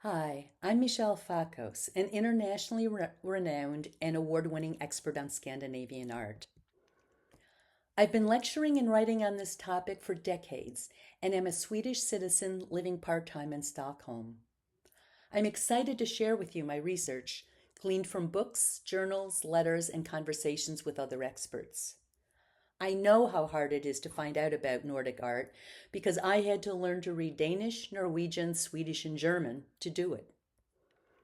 Hi, I'm Michelle Fakos, an internationally renowned and award-winning expert on Scandinavian art. I've been lecturing and writing on this topic for decades and am a Swedish citizen living part-time in Stockholm. I'm excited to share with you my research, gleaned from books, journals, letters, and conversations with other experts. I know how hard it is to find out about Nordic art because I had to learn to read Danish, Norwegian, Swedish, and German to do it.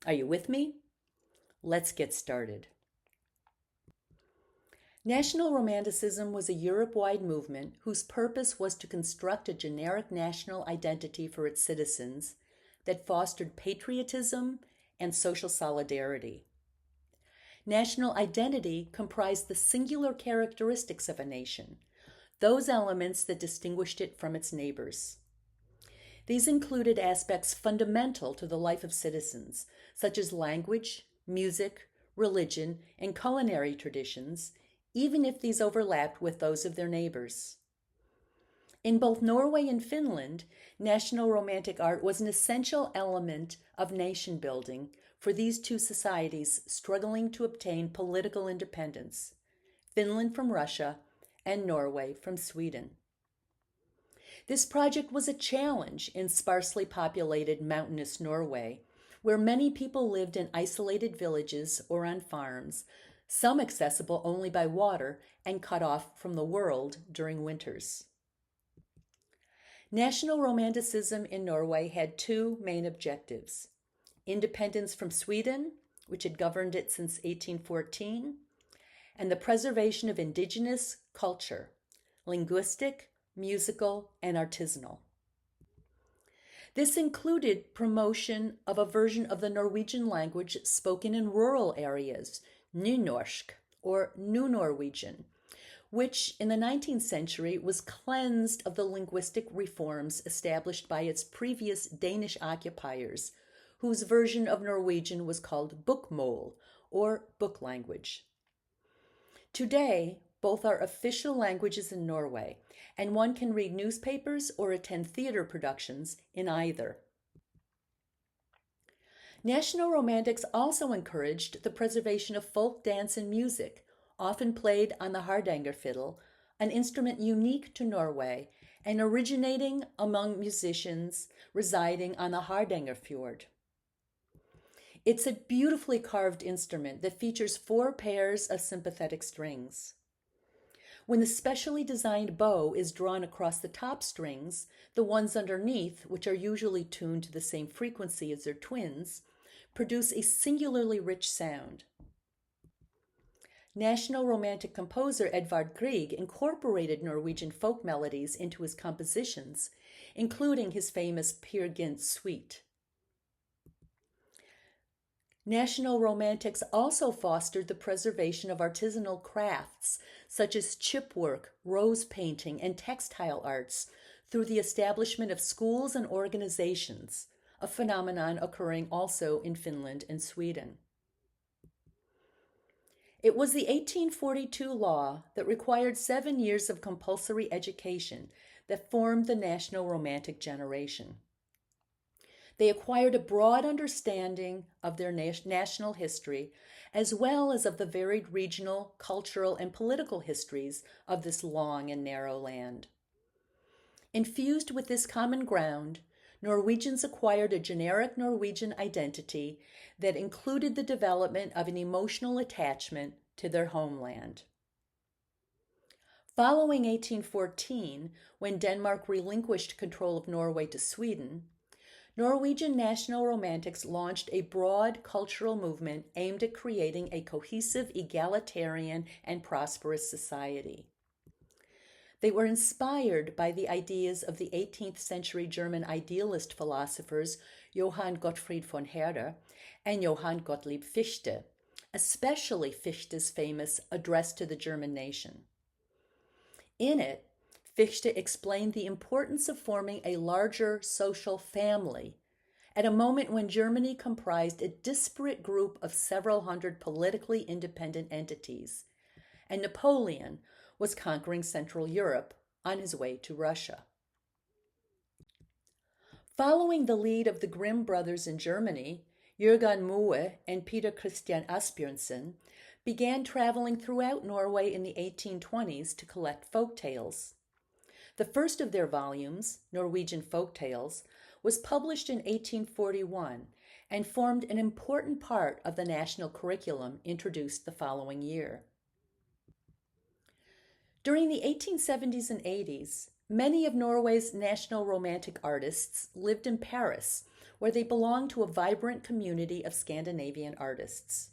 Are you with me? Let's get started. National Romanticism was a Europe-wide movement whose purpose was to construct a generic national identity for its citizens that fostered patriotism and social solidarity. National identity comprised the singular characteristics of a nation, those elements that distinguished it from its neighbors. These included aspects fundamental to the life of citizens, such as language, music, religion, and culinary traditions, even if these overlapped with those of their neighbors. In both Norway and Finland, National Romantic art was an essential element of nation building for these two societies struggling to obtain political independence, Finland from Russia and Norway from Sweden. This project was a challenge in sparsely populated mountainous Norway, where many people lived in isolated villages or on farms, some accessible only by water and cut off from the world during winters. National Romanticism in Norway had two main objectives: independence from Sweden, which had governed it since 1814, and the preservation of indigenous culture, linguistic, musical, and artisanal. This included promotion of a version of the Norwegian language spoken in rural areas, nynorsk, or New Norwegian, which in the 19th century was cleansed of the linguistic reforms established by its previous Danish occupiers, whose version of Norwegian was called bokmål, or book language. Today, both are official languages in Norway, and one can read newspapers or attend theater productions in either. National Romantics also encouraged the preservation of folk dance and music, often played on the hardanger fiddle, an instrument unique to Norway and originating among musicians residing on the Hardanger fjord. It's a beautifully carved instrument that features 4 pairs of sympathetic strings. When the specially designed bow is drawn across the top strings, the ones underneath, which are usually tuned to the same frequency as their twins, produce a singularly rich sound. National Romantic composer Edvard Grieg incorporated Norwegian folk melodies into his compositions, including his famous Peer Gynt suite. National Romantics also fostered the preservation of artisanal crafts, such as chipwork, rose painting, and textile arts, through the establishment of schools and organizations, a phenomenon occurring also in Finland and Sweden. It was the 1842 law that required 7 years of compulsory education that formed the National Romantic generation. They acquired a broad understanding of their national history, as well as of the varied regional, cultural, and political histories of this long and narrow land. Infused with this common ground, Norwegians acquired a generic Norwegian identity that included the development of an emotional attachment to their homeland. Following 1814, when Denmark relinquished control of Norway to Sweden, Norwegian National Romantics launched a broad cultural movement aimed at creating a cohesive, egalitarian, and prosperous society. They were inspired by the ideas of the 18th century German idealist philosophers Johann Gottfried von Herder and Johann Gottlieb Fichte, especially Fichte's famous Address to the German Nation. In it, Fichte explained the importance of forming a larger social family at a moment when Germany comprised a disparate group of several hundred politically independent entities, and Napoleon was conquering Central Europe on his way to Russia. Following the lead of the Grimm brothers in Germany, Jürgen Moe and Peter Christian Asbjørnsen began traveling throughout Norway in the 1820s to collect folk tales. The first of their volumes, Norwegian Folk Tales, was published in 1841 and formed an important part of the national curriculum introduced the following year. During the 1870s and 80s, many of Norway's national romantic artists lived in Paris, where they belonged to a vibrant community of Scandinavian artists.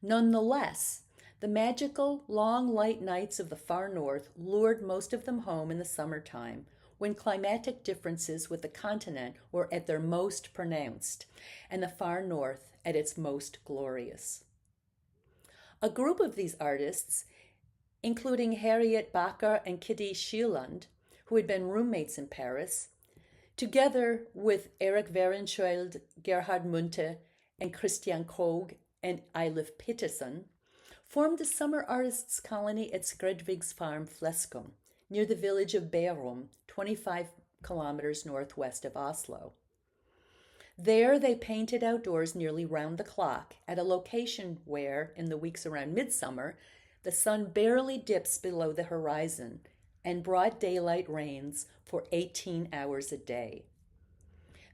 Nonetheless, the magical, long, light nights of the far north lured most of them home in the summertime, when climatic differences with the continent were at their most pronounced, and the far north at its most glorious. A group of these artists, including Harriet Backer and Kitty Schieland, who had been roommates in Paris, together with Erik Werenskiold, Gerhard Munthe, and Christian Krogh and Eilif Pettersen, formed the summer artists' colony at Skredvigs farm Fleskum, near the village of Bærum, 25 kilometers northwest of Oslo. There they painted outdoors nearly round the clock at a location where, in the weeks around midsummer, the sun barely dips below the horizon and broad daylight reigns for 18 hours a day.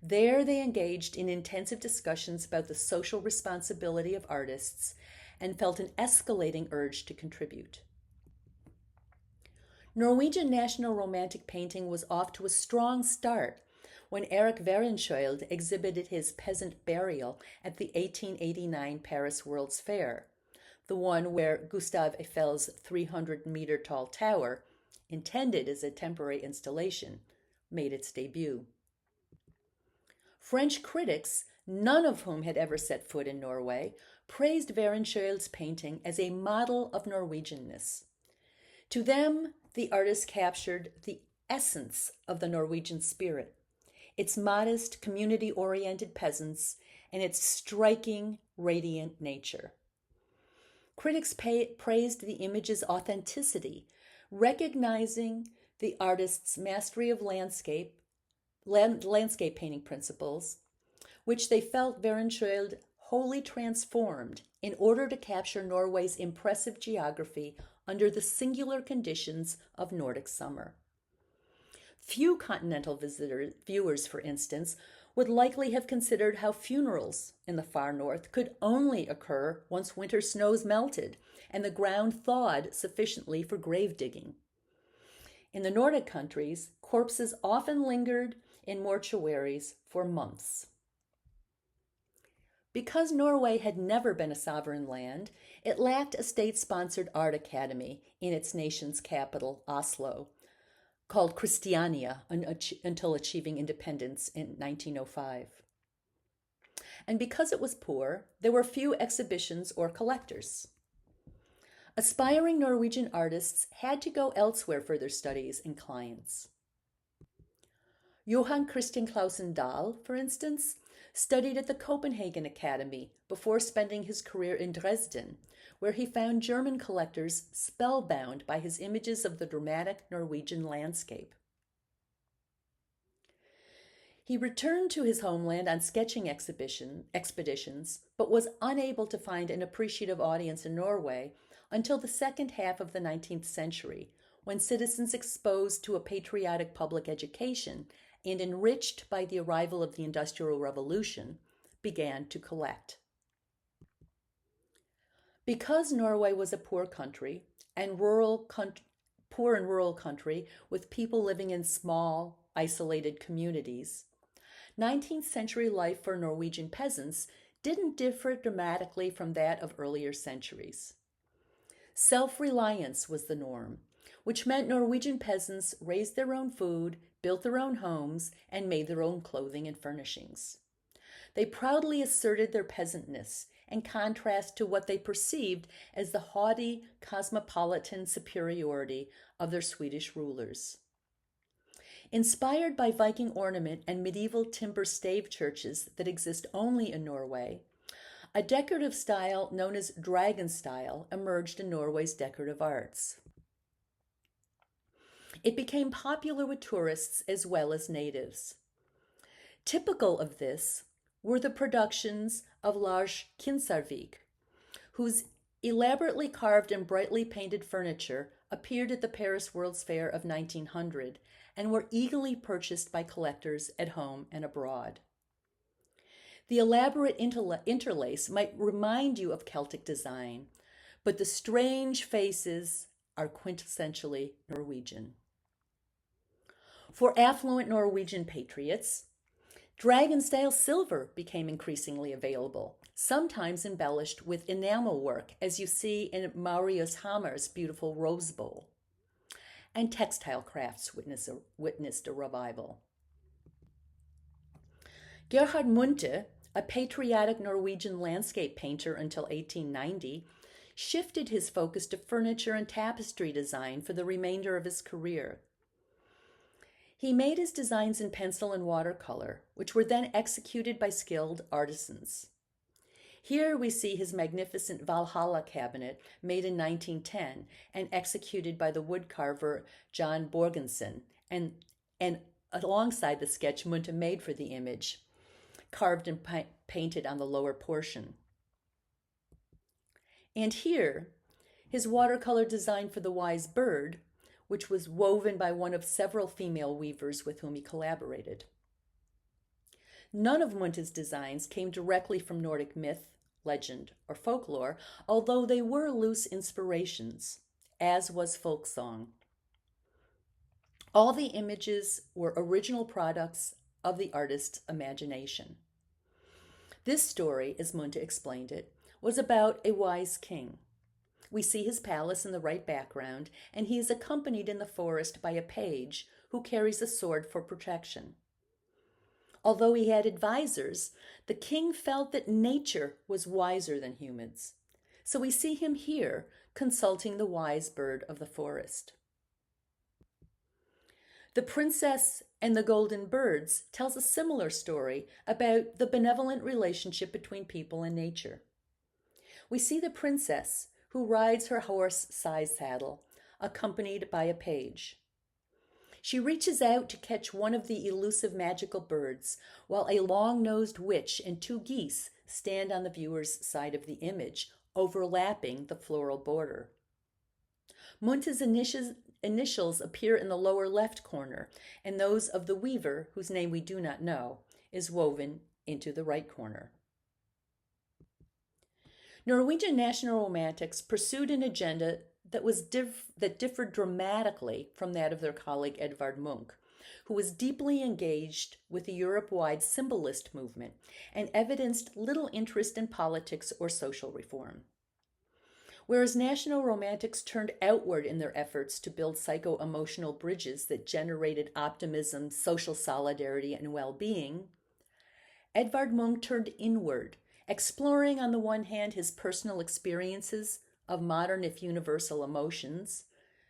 There they engaged in intensive discussions about the social responsibility of artists and felt an escalating urge to contribute. Norwegian national romantic painting was off to a strong start when Erik Werenskiold exhibited his Peasant Burial at the 1889 Paris World's Fair, the one where Gustave Eiffel's 300-meter tall tower, intended as a temporary installation, made its debut. French critics, none of whom had ever set foot in Norway, praised Werenskiold's painting as a model of Norwegianness. To them, the artist captured the essence of the Norwegian spirit, its modest, community-oriented peasants, and its striking, radiant nature. Critics praised the image's authenticity, recognizing the artist's mastery of landscape painting principles, which they felt Werenskiold wholly transformed in order to capture Norway's impressive geography under the singular conditions of Nordic summer. Few continental viewers, for instance, would likely have considered how funerals in the far north could only occur once winter snows melted and the ground thawed sufficiently for grave digging. In the Nordic countries, corpses often lingered in mortuaries for months. Because Norway had never been a sovereign land, it lacked a state-sponsored art academy in its nation's capital, Oslo, called Christiania until achieving independence in 1905. And because it was poor, there were few exhibitions or collectors. Aspiring Norwegian artists had to go elsewhere for their studies and clients. Johan Christian Clausen Dahl, for instance, studied at the Copenhagen Academy before spending his career in Dresden, where he found German collectors spellbound by his images of the dramatic Norwegian landscape. He returned to his homeland on sketching expeditions, but was unable to find an appreciative audience in Norway until the second half of the 19th century, when citizens exposed to a patriotic public education and enriched by the arrival of the Industrial Revolution began to collect. Because Norway was a poor and rural country with people living in small, isolated communities, 19th century life for Norwegian peasants didn't differ dramatically from that of earlier centuries. Self-reliance was the norm, which meant Norwegian peasants raised their own food, built their own homes, and made their own clothing and furnishings. They proudly asserted their peasantness, in contrast to what they perceived as the haughty, cosmopolitan superiority of their Swedish rulers. Inspired by Viking ornament and medieval timber stave churches that exist only in Norway, a decorative style known as dragon style emerged in Norway's decorative arts. It became popular with tourists as well as natives. Typical of this were the productions of Lars Kinsarvik, whose elaborately carved and brightly painted furniture appeared at the Paris World's Fair of 1900 and were eagerly purchased by collectors at home and abroad. The elaborate interlace might remind you of Celtic design, but the strange faces are quintessentially Norwegian. For affluent Norwegian patriots, dragon-style silver became increasingly available, sometimes embellished with enamel work, as you see in Marius Hammer's beautiful rose bowl. And textile crafts witnessed a revival. Gerhard Munthe, a patriotic Norwegian landscape painter until 1890, shifted his focus to furniture and tapestry design for the remainder of his career. He made his designs in pencil and watercolor, which were then executed by skilled artisans. Here we see his magnificent Valhalla cabinet, made in 1910 and executed by the woodcarver John Borgensen, and alongside the sketch Munthe made for the image, carved and painted on the lower portion. And here, his watercolor design for the wise bird, which was woven by one of several female weavers with whom he collaborated. None of Munthe's designs came directly from Nordic myth, legend, or folklore, although they were loose inspirations, as was folk song. All the images were original products of the artist's imagination. This story, as Munthe explained it, was about a wise king. We see his palace in the right background, and he is accompanied in the forest by a page who carries a sword for protection. Although he had advisors, the king felt that nature was wiser than humans. So we see him here consulting the wise bird of the forest. The Princess and the Golden Birds tells a similar story about the benevolent relationship between people and nature. We see the princess who rides her horse-sized saddle, accompanied by a page. She reaches out to catch one of the elusive magical birds, while a long-nosed witch and two geese stand on the viewer's side of the image, overlapping the floral border. Munthe's initials appear in the lower left corner, and those of the weaver, whose name we do not know, is woven into the right corner. Norwegian National Romantics pursued an agenda that differed dramatically from that of their colleague Edvard Munch, who was deeply engaged with the Europe-wide symbolist movement and evidenced little interest in politics or social reform. Whereas National Romantics turned outward in their efforts to build psycho-emotional bridges that generated optimism, social solidarity, and well-being, Edvard Munch turned inward, exploring on the one hand his personal experiences of modern if universal emotions,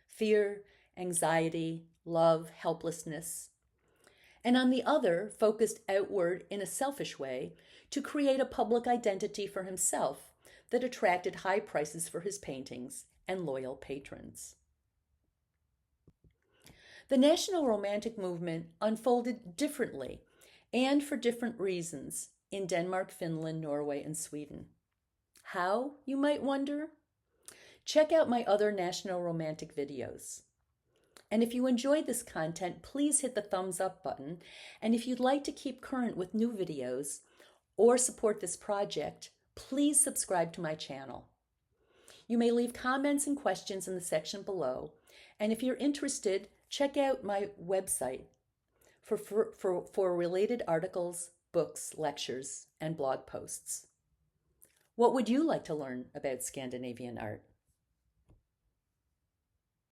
fear, anxiety, love, helplessness, and on the other focused outward in a selfish way to create a public identity for himself that attracted high prices for his paintings and loyal patrons. The National Romantic movement unfolded differently and for different reasons in Denmark, Finland, Norway, and Sweden. How, you might wonder? Check out my other National Romantic videos. And if you enjoyed this content, please hit the thumbs up button. And if you'd like to keep current with new videos or support this project, please subscribe to my channel. You may leave comments and questions in the section below. And if you're interested, check out my website for related articles, books, lectures, and blog posts. What would you like to learn about Scandinavian art?